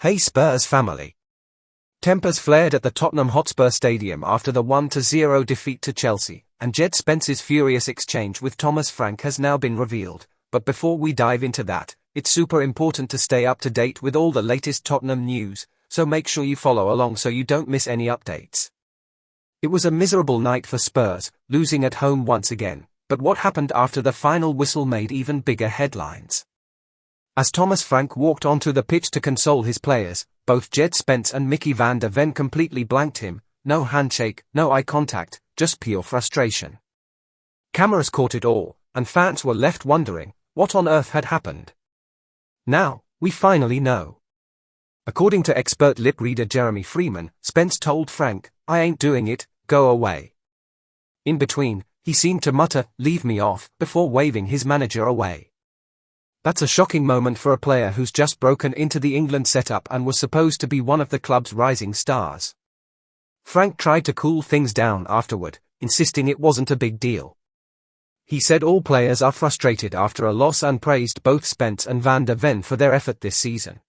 Hey Spurs family. Tempers flared at the Tottenham Hotspur Stadium after the 1-0 defeat to Chelsea, and Djed Spence's furious exchange with Thomas Frank has now been revealed. But before we dive into that, it's super important to stay up to date with all the latest Tottenham news, so make sure you follow along so you don't miss any updates. It was a miserable night for Spurs, losing at home once again, but what happened after the final whistle made even bigger headlines. As Thomas Frank walked onto the pitch to console his players, both Djed Spence and Mickey van der Ven completely blanked him. No handshake, no eye contact, just pure frustration. Cameras caught it all, and fans were left wondering, what on earth had happened? Now, we finally know. According to expert lip reader Jeremy Freeman, Spence told Frank, "I ain't doing it, go away." In between, he seemed to mutter, "Leave me off," before waving his manager away. That's a shocking moment for a player who's just broken into the England setup and was supposed to be one of the club's rising stars. Frank tried to cool things down afterward, insisting it wasn't a big deal. He said all players are frustrated after a loss and praised both Spence and van der Ven for their effort this season.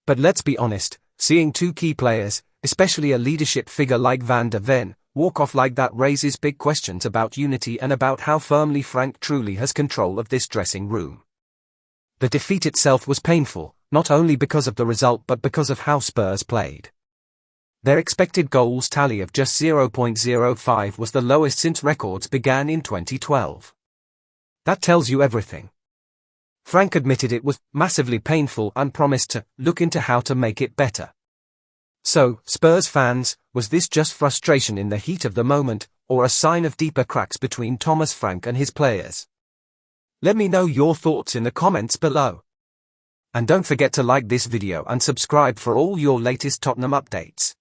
But let's be honest, seeing two key players, especially a leadership figure like van der Ven, walk off like that raises big questions about unity and about how firmly Frank truly has control of this dressing room. The defeat itself was painful, not only because of the result but because of how Spurs played. Their expected goals tally of just 0.05 was the lowest since records began in 2012. That tells you everything. Frank admitted it was massively painful and promised to look into how to make it better. So, Spurs fans, was this just frustration in the heat of the moment, or a sign of deeper cracks between Thomas Frank and his players? Let me know your thoughts in the comments below. And don't forget to like this video and subscribe for all your latest Tottenham updates.